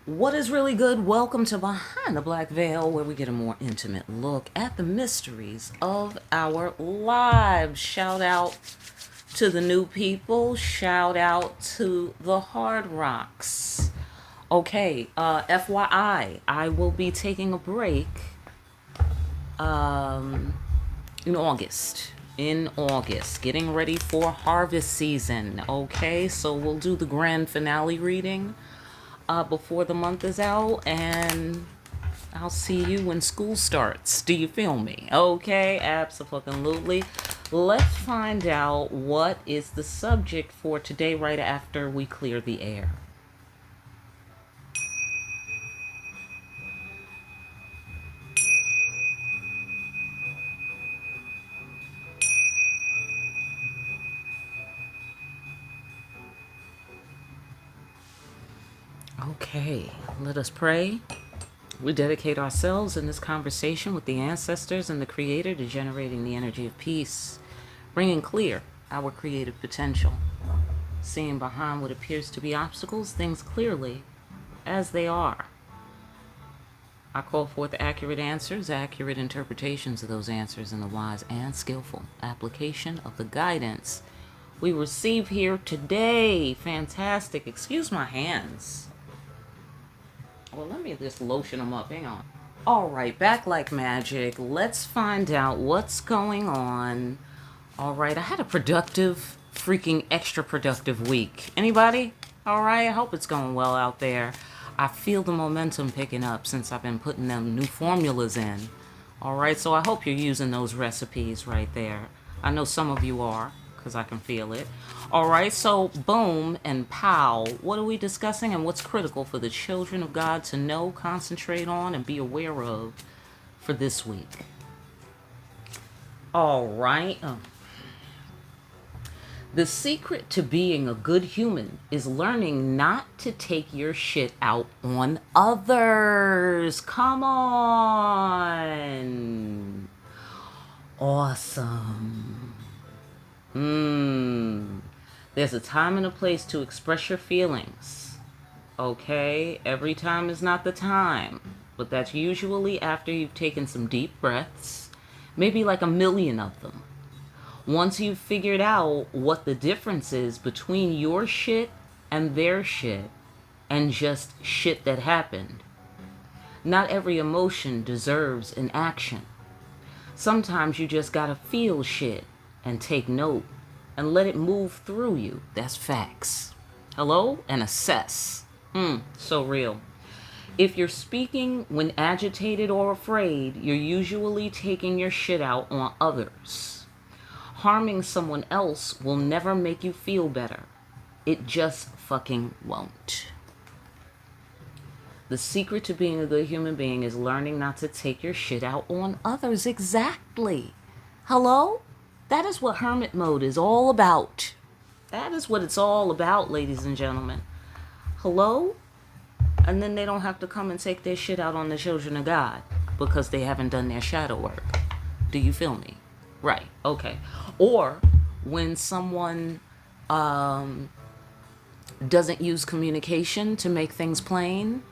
What is really good? Welcome to Behind the Black Veil, where we get a more intimate look at the mysteries of our lives. Shout out to the new people. Shout out to the Hard Rocks. Okay, FYI, I will be taking a break in August. Getting ready for harvest season. Okay, so we'll do the grand finale reading before the month is out, and I'll see you when school starts. Do you feel me? Okay, absolutely. Let's find out what is the subject for today right after we clear the air. Okay, let us pray. We dedicate ourselves in this conversation with the ancestors and the Creator to generating the energy of peace, bringing clear our creative potential, seeing behind what appears to be obstacles, things clearly as they are. I call forth accurate answers, accurate interpretations of those answers, and the wise and skillful application of the guidance we receive here today. Fantastic. Excuse my hands. Well, let me just lotion them up. Hang on. All right, back like magic. Let's find out what's going on. All right, I had a productive, freaking extra productive week. Anybody? All right, I hope it's going well out there. I feel the momentum picking up since I've been putting them new formulas in. All right, so I hope you're using those recipes right there. I know some of you are, because I can feel it. All right, so boom and pow. What are we discussing and what's critical for the children of God to know, concentrate on, and be aware of for this week? All right. The secret to being a good human is learning not to take your shit out on others. Come on. Awesome. There's a time and a place to express your feelings. Okay? Every time is not the time. But that's usually after you've taken some deep breaths. Maybe like a million of them. Once you've figured out what the difference is between your shit and their shit, and just shit that happened. Not every emotion deserves an action. Sometimes you just gotta feel shit and take note and let it move through you. That's facts. Hello? And assess. So real. If you're speaking when agitated or afraid, you're usually taking your shit out on others. Harming someone else will never make you feel better. It just fucking won't. The secret to being a good human being is learning not to take your shit out on others. Exactly. Hello? That is what hermit mode is all about. That is what it's all about, ladies and gentlemen. Hello? And then they don't have to come and take their shit out on the children of God because they haven't done their shadow work. Do you feel me? Right. Okay. Or when someone doesn't use communication to make things plain,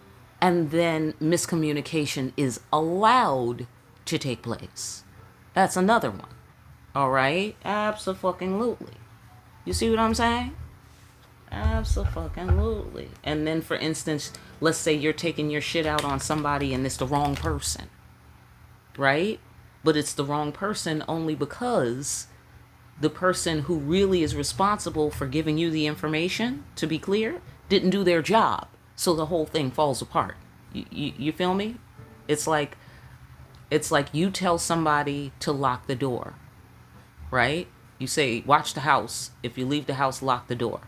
and then miscommunication is allowed to take place. That's another one. All right? Abso-fucking-lutely. You see what I'm saying? Abso-fucking-lutely. And then, for instance, let's say you're taking your shit out on somebody and it's the wrong person. Right? But it's the wrong person only because the person who really is responsible for giving you the information, to be clear, didn't do their job. So the whole thing falls apart. You feel me? It's like you tell somebody to lock the door. Right? You say, watch the house. If you leave the house, lock the door.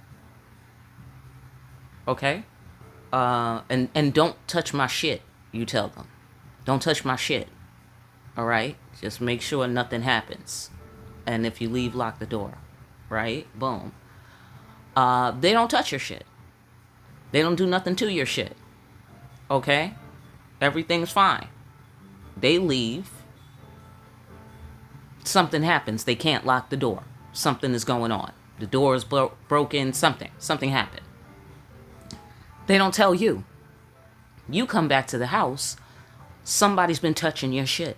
Okay? And don't touch my shit, you tell them. Don't touch my shit. All right? Just make sure nothing happens. And if you leave, lock the door. Right? Boom. They don't touch your shit. They don't do nothing to your shit. Okay? Everything's fine. They leave. Something happens. They can't lock the door. Something is going on. The door is broken. Something happened. They don't tell you. You come back to the house, somebody's been touching your shit.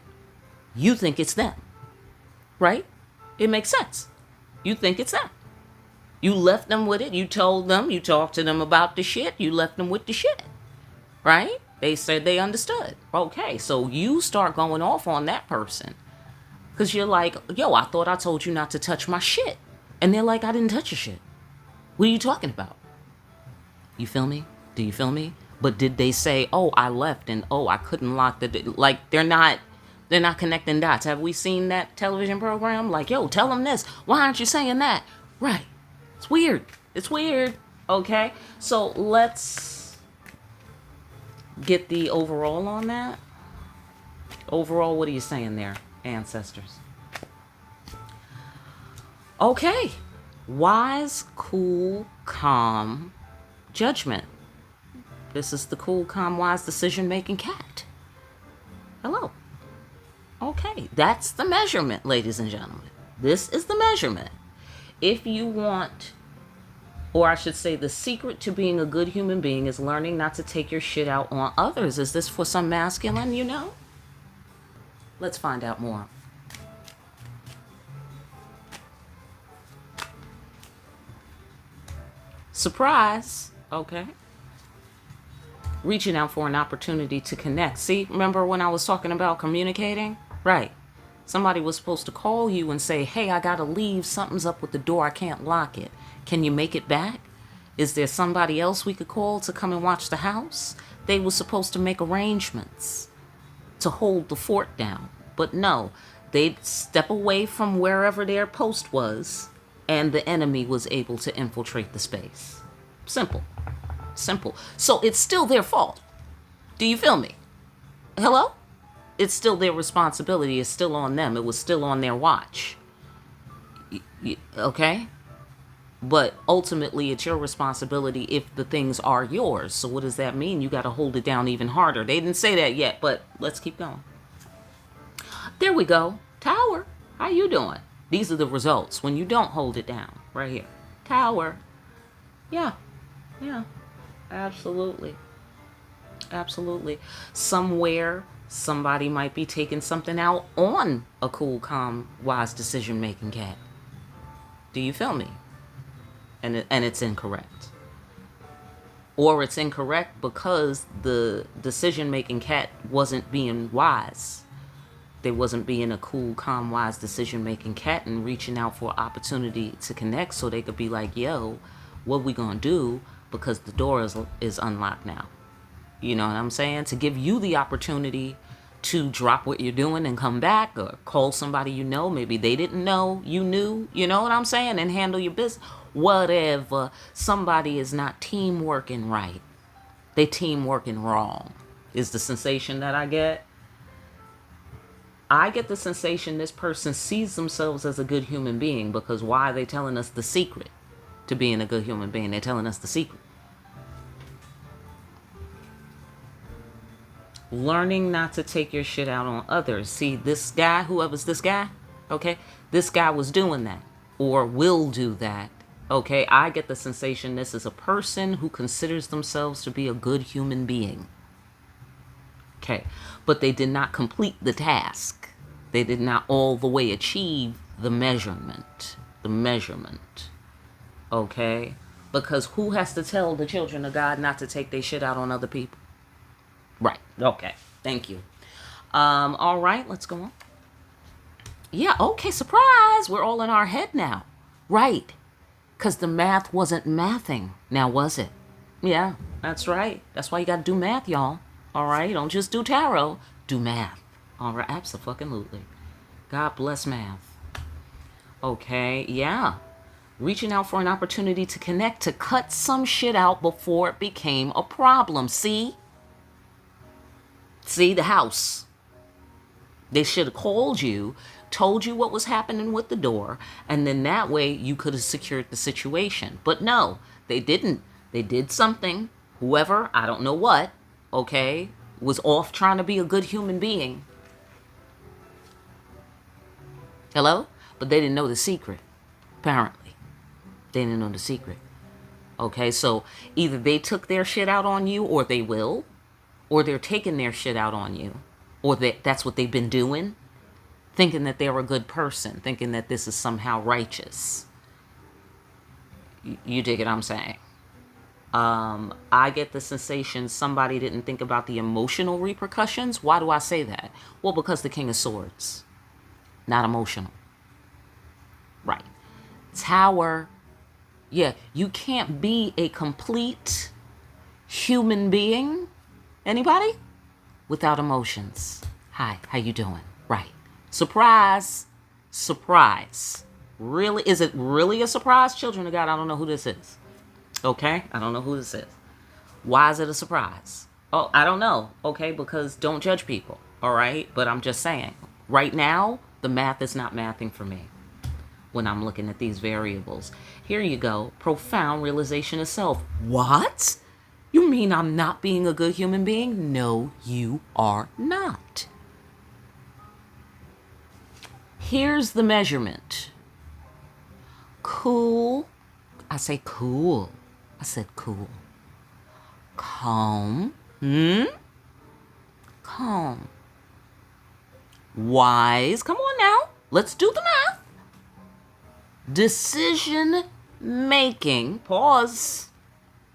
You think it's them, right? It makes sense. You think it's them. You left them with it. You told them. You talked to them about the shit. You left them with the shit, right? They said they understood. Okay, so you start going off on that person because you're like, yo, I thought I told you not to touch my shit. And they're like, I didn't touch your shit. What are you talking about? You feel me? Do you feel me? But did they say, oh, I left and oh, I couldn't lock the door? Like, they're not connecting dots. Have we seen that television program? Like, yo, tell them this. Why aren't you saying that? Right. It's weird. It's weird. Okay. So let's get the overall on that. Overall, what are you saying there, ancestors? Okay. Wise, cool, calm judgment. This is the cool, calm, wise decision-making cat. Hello. Okay. That's the measurement, ladies and gentlemen. This is the measurement. If you want, or I should say the secret to being a good human being is learning not to take your shit out on others. Is this for some masculine, you know? Let's find out more. Surprise. Okay. Reaching out for an opportunity to connect. See, remember when I was talking about communicating? Right. Somebody was supposed to call you and say, hey, I gotta leave. Something's up with the door. I can't lock it. Can you make it back? Is there somebody else we could call to come and watch the house? They were supposed to make arrangements to hold the fort down. But no, they'd step away from wherever their post was, and the enemy was able to infiltrate the space. Simple. Simple. So it's still their fault. Do you feel me? Hello? It's still their responsibility. It's still on them. It was still on their watch. Okay? But ultimately, it's your responsibility if the things are yours. So what does that mean? You got to hold it down even harder. They didn't say that yet, but let's keep going. There we go. Tower. How you doing? These are the results when you don't hold it down. Right here. Tower. Yeah. Yeah. Absolutely. Absolutely. Somewhere, somebody might be taking something out on a cool, calm, wise decision-making cat. Do you feel me? And it's incorrect. Or it's incorrect because the decision-making cat wasn't being wise. They wasn't being a cool, calm, wise decision-making cat and reaching out for opportunity to connect so they could be like, yo, what we gonna do? Because the door is unlocked now. You know what I'm saying? To give you the opportunity to drop what you're doing and come back, or call somebody you know. Maybe they didn't know you knew. You know what I'm saying? And handle your business. Whatever. Somebody is not teamworking right. They teamworking wrong is the sensation that I get. I get the sensation this person sees themselves as a good human being because why are they telling us the secret to being a good human being? They're telling us the secret. Learning not to take your shit out on others. See, this guy, whoever's this guy, okay, this guy was doing that or will do that. Okay, I get the sensation this is a person who considers themselves to be a good human being. Okay, but they did not complete the task. They did not all the way achieve the measurement. The measurement. Okay, because who has to tell the children of God not to take their shit out on other people? Right. Okay. Thank you. All right. Let's go on. Yeah. Okay. Surprise. We're all in our head now. Right. Because the math wasn't mathing. Now, was it? Yeah. That's right. That's why you got to do math, y'all. All right. Don't just do tarot. Do math. All right. Absolutely. God bless math. Okay. Yeah. Reaching out for an opportunity to connect, to cut some shit out before it became a problem. See? See, the house. They should have called you, told you what was happening with the door, and then that way you could have secured the situation. But no, they didn't. They did something. Whoever, I don't know what, okay, was off trying to be a good human being. Hello? But they didn't know the secret, apparently. They didn't know the secret. Okay, so either they took their shit out on you or they will. or they're taking their shit out on you, or that's what they've been doing, thinking that they're a good person, thinking that this is somehow righteous. You dig what I'm saying? I get the sensation somebody didn't think about the emotional repercussions. Why do I say that? Well, because the King of Swords, not emotional. Right. Tower. Yeah, you can't be a complete human being, anybody, without emotions. Hi, how you doing? Right. Surprise. Surprise. Really? Is it really a surprise? Children of God, I don't know who this is. Okay? I don't know who this is. Why is it a surprise? Oh, I don't know. Okay? Because don't judge people. All right? But I'm just saying. Right now, the math is not mathing for me when I'm looking at these variables. Here you go. Profound realization of self. What? You mean I'm not being a good human being? No, you are not. Here's the measurement. Cool. I say cool. I said cool. Calm. Calm. Wise. Come on now. Let's do the math. Decision making. Pause.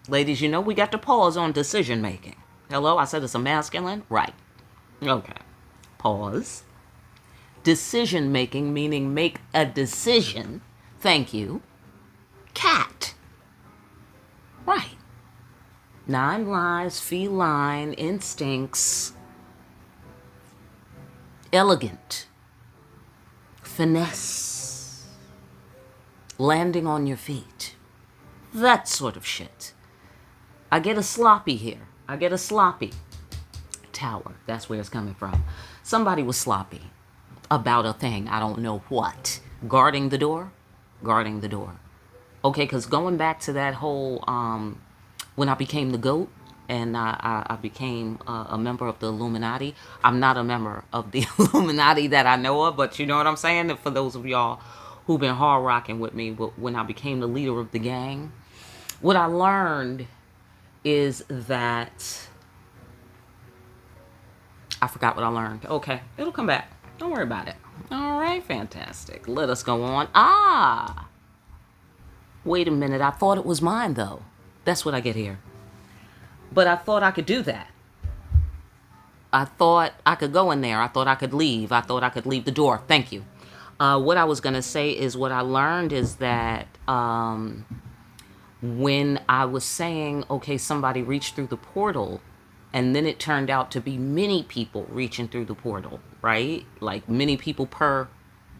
Ladies, you know we got to pause on decision making. Hello? I said it's a masculine? Right. Okay. Pause. Decision making, meaning make a decision. Thank you. Cat. Right. 9 lives, feline, instincts. Elegant. Finesse. Landing on your feet. That sort of shit. I get a sloppy here. I get a sloppy. Tower. That's where it's coming from. Somebody was sloppy about a thing. I don't know what. Guarding the door? Guarding the door. Okay, because going back to that whole, when I became the GOAT and I became a member of the Illuminati. I'm not a member of the Illuminati that I know of, but you know what I'm saying? For those of y'all who've been hard rocking with me, but when I became the leader of the gang, what I learned is that I forgot what I learned. Okay, it'll come back. Don't worry about it. All right, fantastic. Let us go on. Wait a minute. I thought it was mine, though. That's what I get here. But I thought I could do that. I thought I could go in there. I thought I could leave. I thought I could leave the door. Thank you. What I was going to say is what I learned is that when I was saying, okay, somebody reached through the portal, and then it turned out to be many people reaching through the portal, right? Like many people per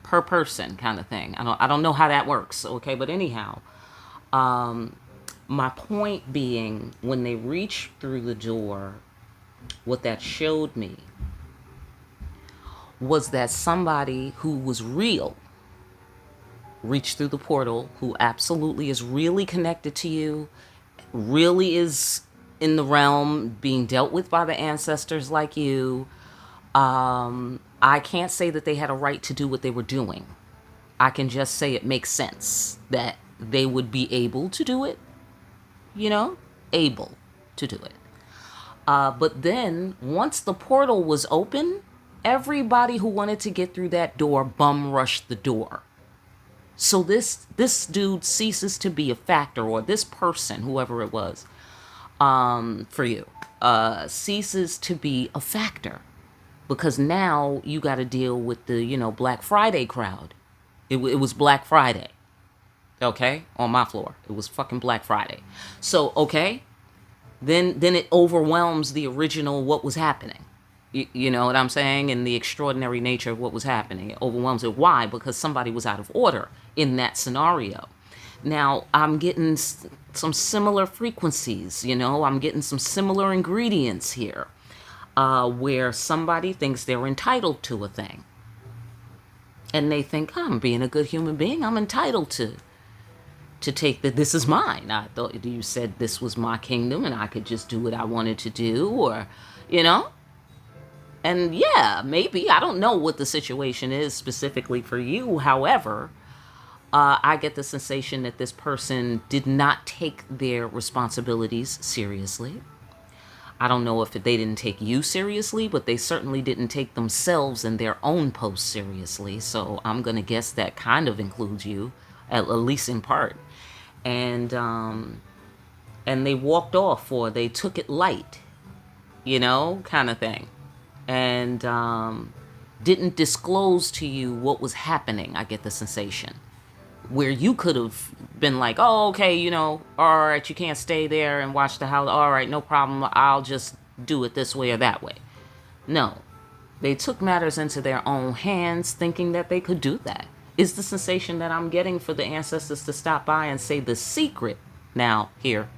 person kind of thing. I don't know how that works, okay? But anyhow, my point being, when they reached through the door, what that showed me was that somebody who was real reached through the portal, who absolutely is really connected to you, really is in the realm being dealt with by the ancestors like you. I can't say that they had a right to do what they were doing. I can just say it makes sense that they would be able to do it, able to do it. But then once the portal was open, everybody who wanted to get through that door bum rushed the door. So this dude ceases to be a factor, or this person, whoever it was, for you, ceases to be a factor, because now you got to deal with the, Black Friday crowd. It was Black Friday. Okay? On my floor. It was fucking Black Friday. So, okay. Then it overwhelms the original what was happening. You know what I'm saying? And the extraordinary nature of what was happening. It overwhelms it. Why? Because somebody was out of order in that scenario. Now, I'm getting some similar frequencies, I'm getting some similar ingredients here, where somebody thinks they're entitled to a thing. And they think, I'm being a good human being. I'm entitled to take this is mine. I thought you said this was my kingdom and I could just do what I wanted to do, or, And yeah, maybe. I don't know what the situation is specifically for you. However, I get the sensation that this person did not take their responsibilities seriously. I don't know if they didn't take you seriously, but they certainly didn't take themselves and their own posts seriously. So I'm going to guess that kind of includes you, at least in part. And they walked off, or they took it light, kind of thing. And didn't disclose to you what was happening, I get the sensation. Where you could have been like, oh, okay, all right, you can't stay there and watch the house. All right, no problem. I'll just do it this way or that way. No, they took matters into their own hands, thinking that they could do that. Is the sensation that I'm getting for the ancestors to stop by and say the secret now here,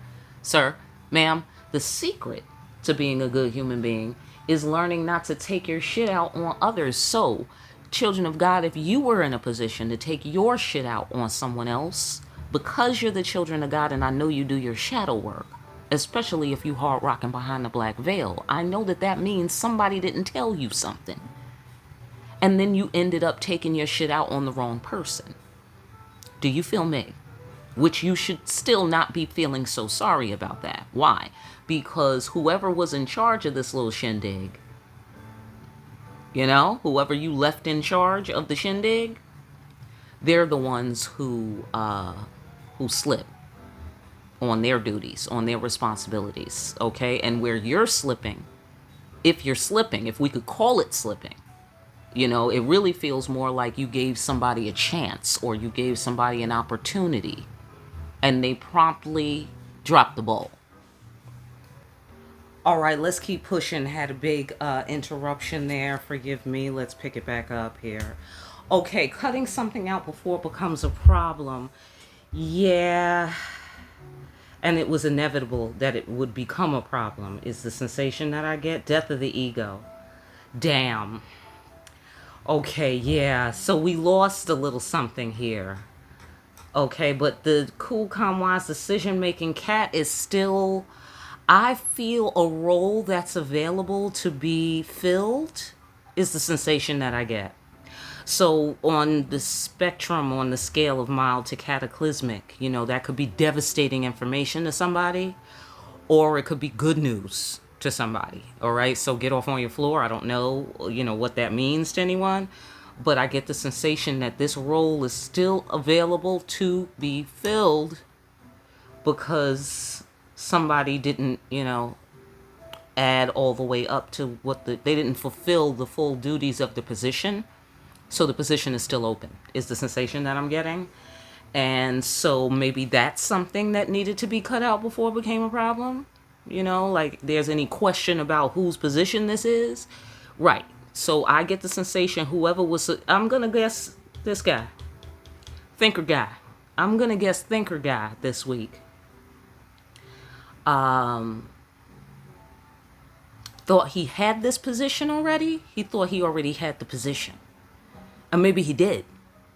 sir, ma'am, the secret to being a good human being is learning not to take your shit out on others. So, children of God, if you were in a position to take your shit out on someone else, because you're the children of God, and I know you do your shadow work, especially if you hard rocking behind the black veil, I know that means somebody didn't tell you something. And then you ended up taking your shit out on the wrong person. Do you feel me? Which you should still not be feeling so sorry about that. Why? Because whoever was in charge of this little shindig, whoever you left in charge of the shindig, they're the ones who slip on their duties, on their responsibilities, okay? And where you're slipping, if we could call it slipping, it really feels more like you gave somebody a chance, or you gave somebody an opportunity, and they promptly dropped the ball. All right, let's keep pushing. Had a big interruption there. Forgive me. Let's pick it back up here. Okay, cutting something out before it becomes a problem. Yeah. And it was inevitable that it would become a problem, is the sensation that I get. Death of the ego. Damn. Okay, yeah. So we lost a little something here. Okay, but the cool, calm, wise decision-making cat is still... I feel a role that's available to be filled is the sensation that I get. So on the spectrum, on the scale of mild to cataclysmic, that could be devastating information to somebody, or it could be good news to somebody. All right. So get off on your floor. I don't know, what that means to anyone, but I get the sensation that this role is still available to be filled because somebody didn't, add all the way up to they didn't fulfill the full duties of the position. So the position is still open, is the sensation that I'm getting. And so maybe that's something that needed to be cut out before it became a problem. Like there's any question about whose position this is. Right. So I get the sensation whoever was, I'm going to guess this guy. Thinker guy. I'm going to guess thinker guy this week. Thought he had this position already. He thought he already had the position. And maybe he did.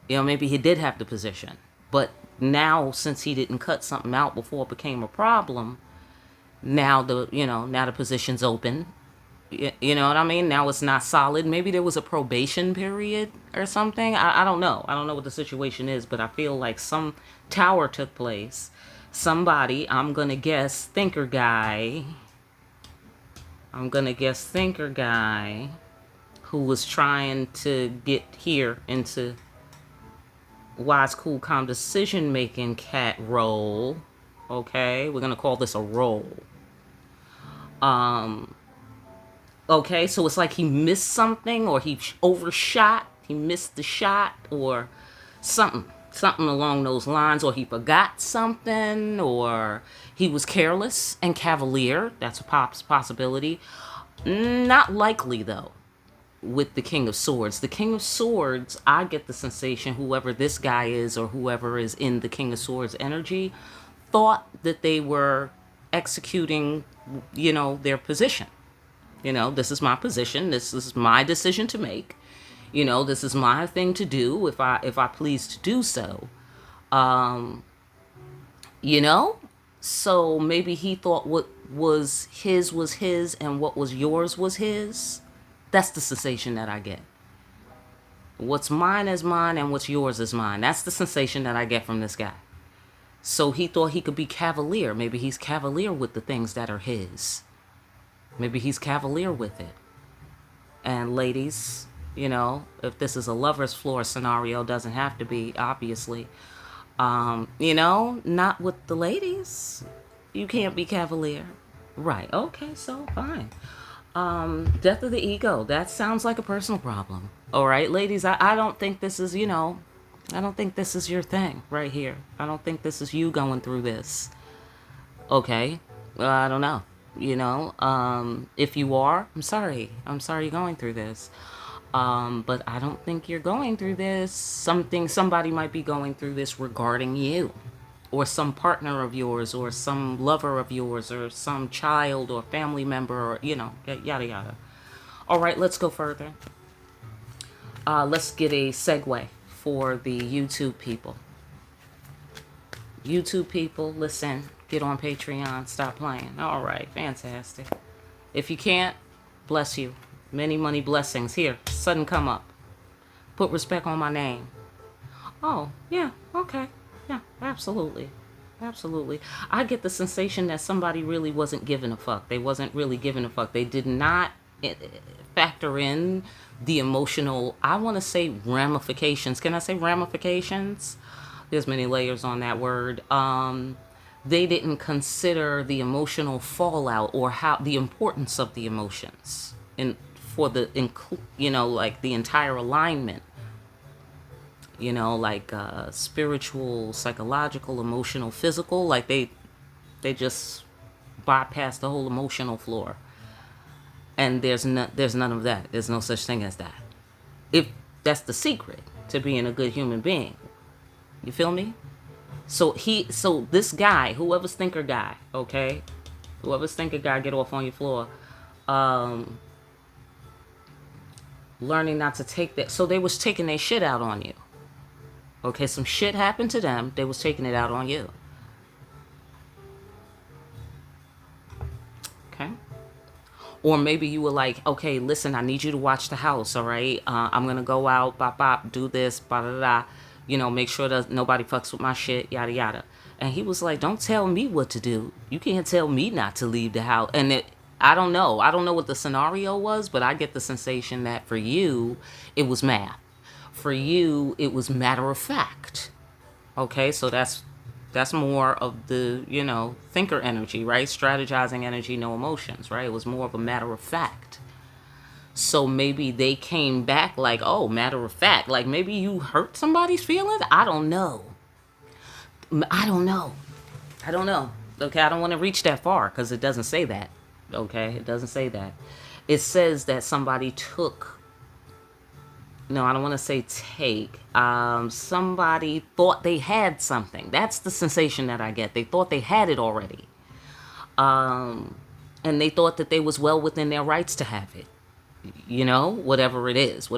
Maybe he did have the position. But now, since he didn't cut something out before it became a problem, now the position's open. You know what I mean? Now it's not solid. Maybe there was a probation period or something. I don't know. I don't know what the situation is, but I feel like some tower took place. Somebody, I'm going to guess thinker guy. Who was trying to get here into wise, cool, calm decision-making cat role. Okay, we're going to call this a role. Okay, so it's like he missed something, or he overshot, he missed the shot, or something along those lines, or he forgot something, or he was careless and cavalier. That's a possibility. Not likely, though, with the King of Swords. The King of Swords, I get the sensation, whoever this guy is, or whoever is in the King of Swords energy, thought that they were executing, their position. This is my position. This is my decision to make. This is my thing to do if I please to do so. So maybe he thought what was his and what was yours was his. That's the sensation that I get. What's mine is mine and what's yours is mine. That's the sensation that I get from this guy. So he thought he could be cavalier. Maybe he's cavalier with the things that are his. Maybe he's cavalier with it. And ladies, you know, if this is a lover's floor scenario, doesn't have to be, obviously. You know, not with the ladies. You can't be cavalier. Right. Okay, so fine. Death of the ego. That sounds like a personal problem. All right, ladies, I don't think this is, you know, I don't think this is your thing right here. I don't think this is you going through this. Okay. I don't know. You know, if you are, I'm sorry. I'm sorry you're going through this. But I don't think you're going through this. Somebody might be going through this regarding you, or some partner of yours, or some lover of yours, or some child or family member, or, you know, yada yada. All right, let's go further. Let's get a segue for the YouTube people. YouTube people, listen, get on Patreon, stop playing. All right, fantastic. If you can't, bless you. Many money blessings. Here, sudden come up. Put respect on my name. Oh, yeah, okay. Yeah, absolutely. Absolutely. I get the sensation that somebody really wasn't giving a fuck. They wasn't really giving a fuck. They did not factor in the emotional, I want to say ramifications. Can I say ramifications? There's many layers on that word. They didn't consider the emotional fallout, or how the importance of the emotions, and for the, you know, like the entire alignment, you know, like spiritual, psychological, emotional, physical. Like they just bypass the whole emotional floor, and there's none of that. There's no such thing as that. If that's the secret to being a good human being, you feel me? So this guy, whoever's thinker guy, okay, whoever's thinker guy, get off on your floor. Learning not to take that. So they was taking their shit out on you. Okay, some shit happened to them. They was taking it out on you. Okay. Or maybe you were like, okay, listen, I need you to watch the house, all right? I'm going to go out, bop, bop, do this, blah, blah, blah. You know, make sure that nobody fucks with my shit, yada, yada. And he was like, don't tell me what to do. You can't tell me not to leave the house. And I don't know. I don't know what the scenario was, but I get the sensation that for you, it was math. For you, it was matter of fact. Okay, so that's more of the, you know, thinker energy, right? Strategizing energy, no emotions, right? It was more of a matter of fact. So maybe they came back like, oh, matter of fact. Like maybe you hurt somebody's feelings? I don't know. I don't know. Okay, I don't want to reach that far because it doesn't say that. Okay, it doesn't say that. It says that somebody took... No, I don't want to say take. Somebody thought they had something. That's the sensation that I get. They thought they had it already. And they thought that they was well within their rights to have it. You know, whatever it is.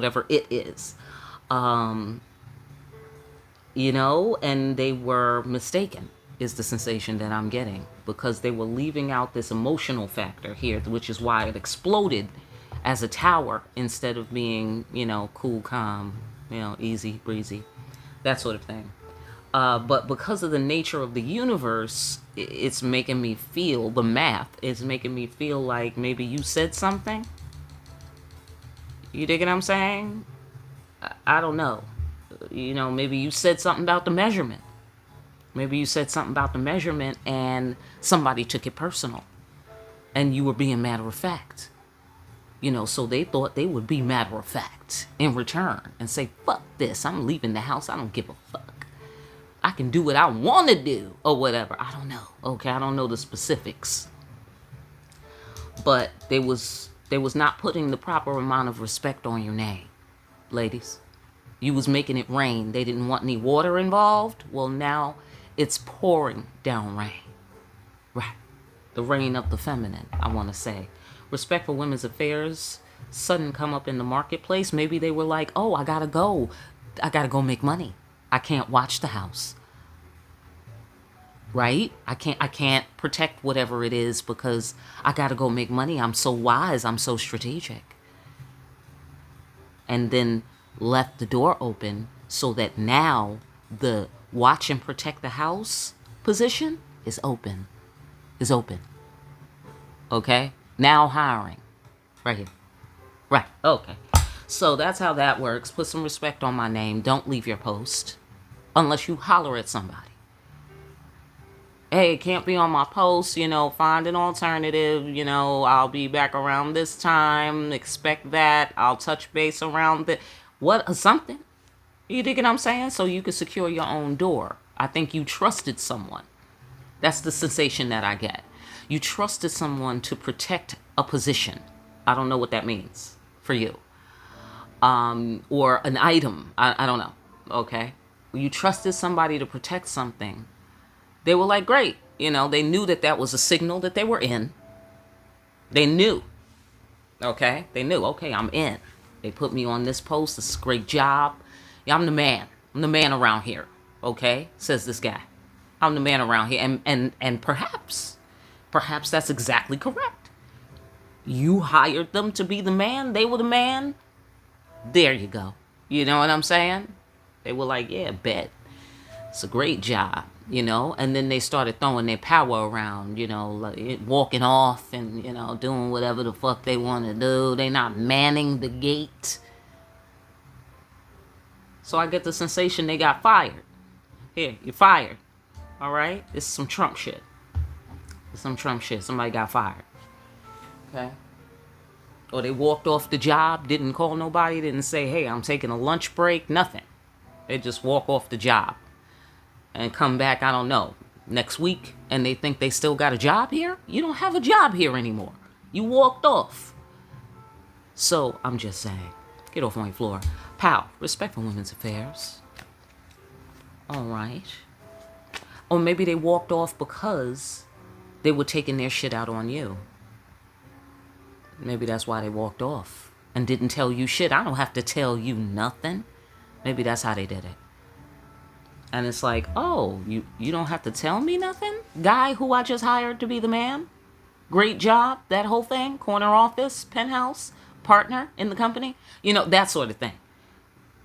You know, and they were mistaken, is the sensation that I'm getting. Because they were leaving out this emotional factor here, which is why it exploded as a tower instead of being, you know, cool, calm, you know, easy, breezy, that sort of thing. But because of the nature of the universe, it's making me feel, the math is making me feel like maybe you said something. You dig what I'm saying? I don't know. You know, maybe you said something about the measurement. And somebody took it personal. And you were being matter of fact. You know, so they thought they would be matter of fact in return and say, fuck this, I'm leaving the house, I don't give a fuck. I can do what I want to do or whatever. I don't know. Okay, I don't know the specifics. But they was not putting the proper amount of respect on your name, ladies. You was making it rain. They didn't want any water involved. Well, now it's pouring down rain. Right. The rain of the feminine, I want to say. Respect for women's affairs, sudden come up in the marketplace. Maybe they were like, oh, I gotta go make money. I can't watch the house. Right? I can't protect whatever it is because I gotta go make money. I'm so wise, I'm so strategic. And then left the door open so that now the watch and protect the house position is open. Okay? Now hiring. Right here. Right. Okay. So that's how that works. Put some respect on my name. Don't leave your post unless you holler at somebody. Hey, it can't be on my post, find an alternative, I'll be back around this time, expect that, I'll touch base around something. You dig what I'm saying? So you can secure your own door. I think you trusted someone. That's the sensation that I get. You trusted someone to protect a position. I don't know what that means for you. Or an item. I don't know. Okay. You trusted somebody to protect something. They were like, great. They knew that was a signal that they were in. They knew. Okay. They knew, okay, I'm in. They put me on this post. This is a great job. Yeah, I'm the man. I'm the man around here. Okay. Says this guy. I'm the man around here. And perhaps that's exactly correct. You hired them to be the man. They were the man. There you go. You know what I'm saying? They were like, yeah, bet. It's a great job, and then they started throwing their power around, like walking off and, doing whatever the fuck they want to do. They not manning the gate. So I get the sensation they got fired. Here, you're fired. All right? This is some Trump shit. Somebody got fired. Okay? Or they walked off the job, didn't call nobody, didn't say, hey, I'm taking a lunch break, nothing. They just walk off the job and come back, I don't know, next week, and they think they still got a job here? You don't have a job here anymore. You walked off. So, I'm just saying, get off my floor. Pal, respect for women's affairs. All right. Or maybe they walked off because they were taking their shit out on you. Maybe that's why they walked off and didn't tell you shit. I don't have to tell you nothing. Maybe that's how they did it. And it's like, oh, you don't have to tell me nothing? Guy who I just hired to be the man? Great job, that whole thing? Corner office, penthouse, partner in the company? That sort of thing.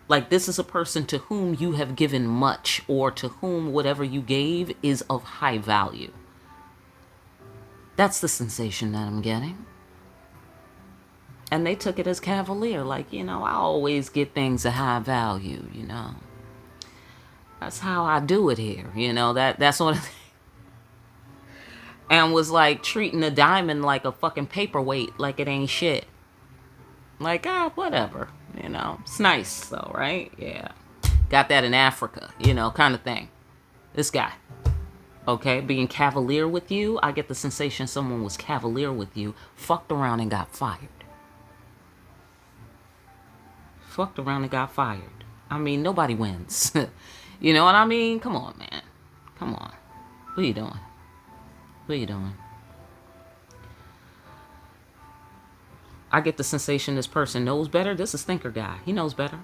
Like, this is a person to whom you have given much, or to whom whatever you gave is of high value. That's the sensation that I'm getting. And they took it as cavalier, like, I always get things of high value, That's how I do it here, that sort of thing. And was like treating a diamond like a fucking paperweight, like it ain't shit. Like, whatever, It's nice though, right? Yeah. Got that in Africa, kind of thing. This guy. Okay, being cavalier with you, I get the sensation someone was cavalier with you, fucked around and got fired. Fucked around and got fired. I mean, nobody wins. You know what I mean? Come on, man. Come on. What are you doing? What are you doing? I get the sensation this person knows better. This is thinker guy. He knows better.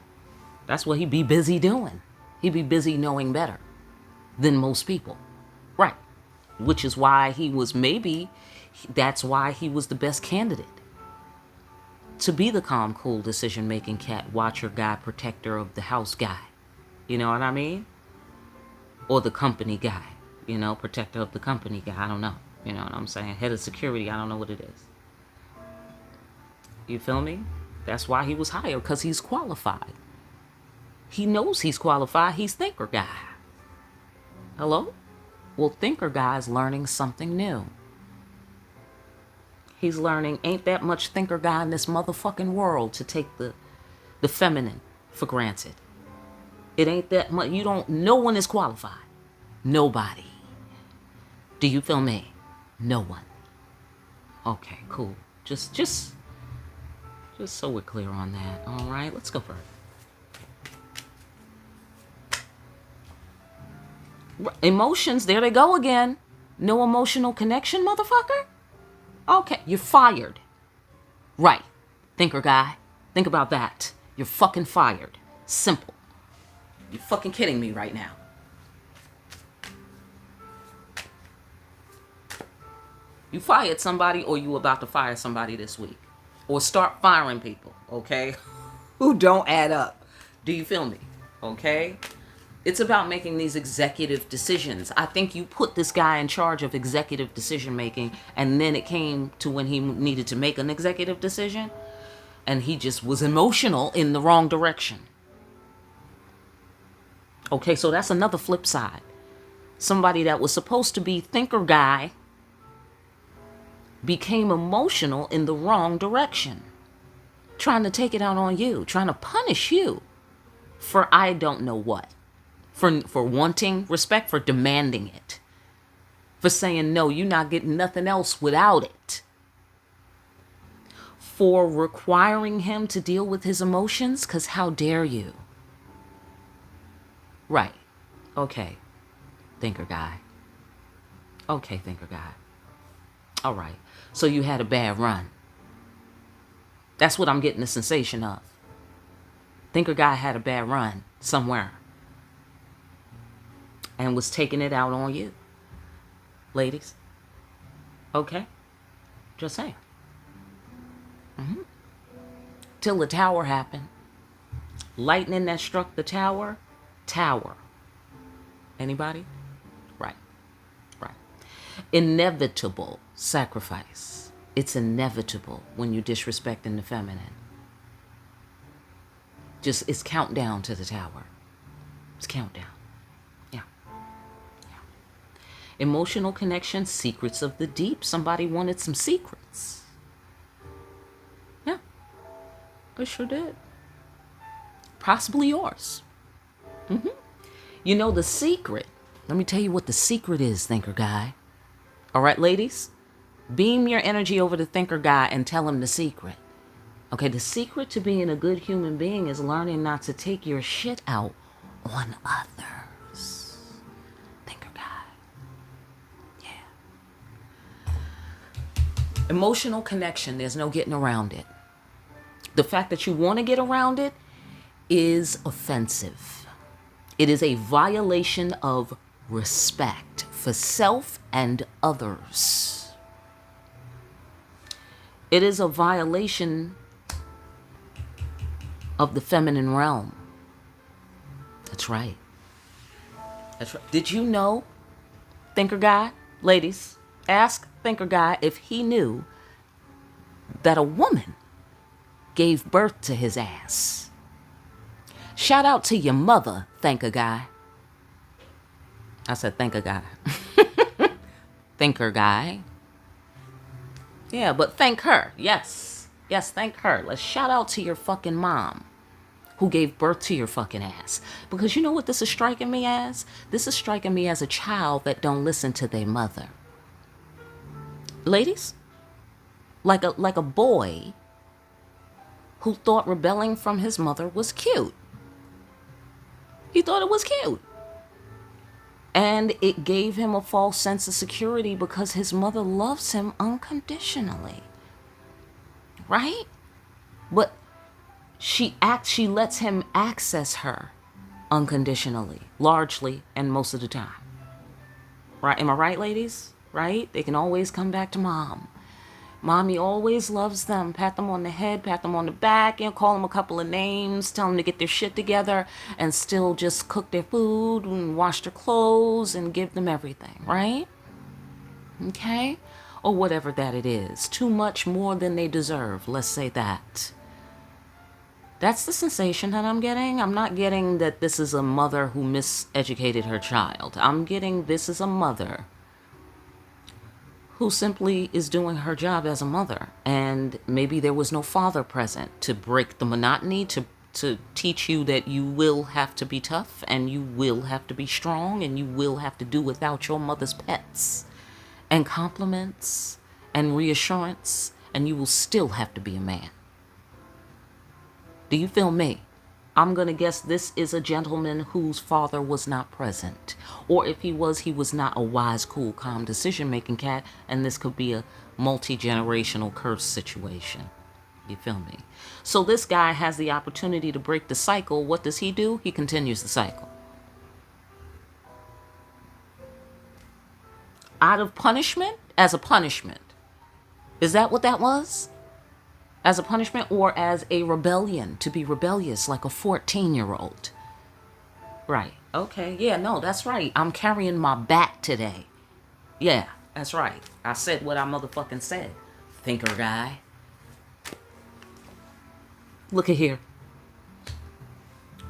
That's what he be busy doing. He be busy knowing better than most people. Right. Which is why that's why he was the best candidate. To be the calm, cool, decision-making cat, watcher guy, protector of the house guy. You know what I mean? Or the company guy. Protector of the company guy. I don't know. You know what I'm saying? Head of security. I don't know what it is. You feel me? That's why he was hired, because he's qualified. He knows he's qualified. He's thinker guy. Hello? Well, thinker guy is learning something new. He's learning ain't that much thinker guy in this motherfucking world to take the feminine for granted. It ain't that much. No one is qualified. Nobody. Do you feel me? No one. Okay, cool. Just so we're clear on that. All right, let's go further. Emotions, there they go again. No emotional connection, motherfucker? Okay, you're fired. Right. Thinker guy. Think about that. You're fucking fired. Simple. You're fucking kidding me right now. You fired somebody, or you about to fire somebody this week. Or start firing people, okay? Who don't add up. Do you feel me? Okay? It's about making these executive decisions. I think you put this guy in charge of executive decision making, and then it came to when he needed to make an executive decision, and he just was emotional in the wrong direction. Okay, so that's another flip side. Somebody that was supposed to be thinker guy became emotional in the wrong direction, trying to take it out on you, trying to punish you for I don't know what, for wanting respect, for demanding it, for saying, no, you're not getting nothing else without it, for requiring him to deal with his emotions, because how dare you? Right. Okay, thinker guy. Okay, thinker guy. All right. So you had a bad run. That's what I'm getting the sensation of. Thinker guy had a bad run somewhere and was taking it out on you. Ladies. Okay? Just saying. Till the tower happened. Lightning that struck the tower. Anybody? Right. Inevitable sacrifice. It's inevitable when you disrespecting the feminine. It's countdown to the tower. It's countdown. Yeah. Emotional connection, secrets of the deep. Somebody wanted some secrets. Yeah. They sure did. Possibly yours. You know the secret. Let me tell you what the secret is, thinker guy. All right, ladies? Beam your energy over to thinker guy and tell him the secret. Okay, the secret to being a good human being is learning not to take your shit out on others. Thinker guy. Yeah. Emotional connection, there's no getting around it. The fact that you want to get around it is offensive. It is a violation of respect for self and others. It is a violation of the feminine realm. That's right. Did you know, thinker guy, ladies, ask thinker guy if he knew that a woman gave birth to his ass. Shout out to your mother, thinker guy. I said thinker guy. Thinker guy. Yeah, but thank her. Yes, thank her. Let's shout out to your fucking mom who gave birth to your fucking ass. Because you know what this is striking me as? This is striking me as a child that don't listen to their mother. Ladies, like a boy who thought rebelling from his mother was cute. He thought it was cute. And it gave him a false sense of security because his mother loves him unconditionally. Right? But she lets him access her unconditionally, largely, and most of the time. Right? Am I right, ladies? Right? They can always come back to mom. Mommy always loves them. Pat them on the head, pat them on the back, call them a couple of names, tell them to get their shit together, and still just cook their food and wash their clothes and give them everything, right? Okay? Or whatever that it is. Too much more than they deserve. Let's say that. That's the sensation that I'm getting. I'm not getting that this is a mother who miseducated her child. I'm getting this is a mother who simply is doing her job as a mother. And maybe there was no father present to break the monotony, to teach you that you will have to be tough and you will have to be strong and you will have to do without your mother's pets and compliments and reassurance, and you will still have to be a man. Do you feel me? I'm going to guess this is a gentleman whose father was not present. Or if he was not a wise, cool, calm, decision-making cat, and this could be a multi-generational curse situation. You feel me? So this guy has the opportunity to break the cycle. What does he do? He continues the cycle. Out of punishment? As a punishment. Is that what that was? As a punishment or as a rebellion, to be rebellious like a 14-year-old. Right. Okay. Yeah, no, that's right. I'm carrying my bat today. Yeah, that's right. I said what I motherfucking said. Thinker guy. Look at here.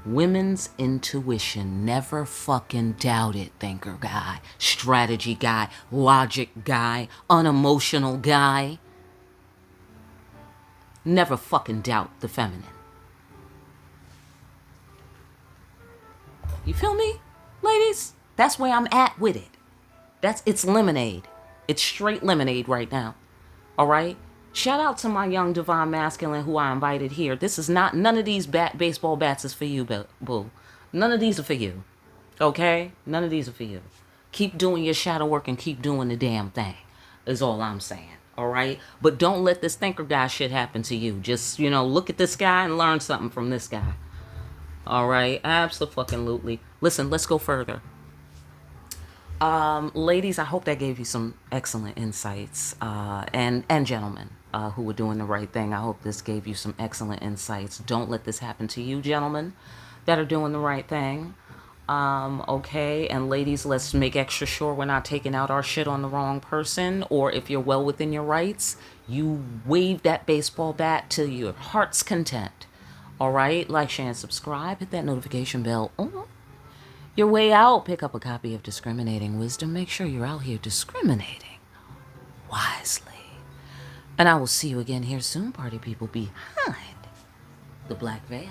Women's intuition. Never fucking doubt it, thinker guy. Strategy guy. Logic guy. Unemotional guy. Never fucking doubt the feminine. You feel me, ladies? That's where I'm at with it. It's lemonade. It's straight lemonade right now. All right? Shout out to my young divine masculine who I invited here. This is not, none of these baseball bats is for you, boo. None of these are for you. Okay? None of these are for you. Keep doing your shadow work and keep doing the damn thing, is all I'm saying. All right? But don't let this thinker guy shit happen to you. Just, look at this guy and learn something from this guy. All right? Absolutely. Listen, let's go further. Ladies, I hope that gave you some excellent insights. And gentlemen who were doing the right thing, I hope this gave you some excellent insights. Don't let this happen to you, gentlemen, that are doing the right thing. Okay, and ladies, let's make extra sure we're not taking out our shit on the wrong person, or if you're well within your rights, you wave that baseball bat to your heart's content. All right, like, share, and subscribe. Hit that notification bell. Your way out, pick up a copy of Discriminating Wisdom. Make sure you're out here discriminating wisely. And I will see you again here soon, party people, behind the black veil.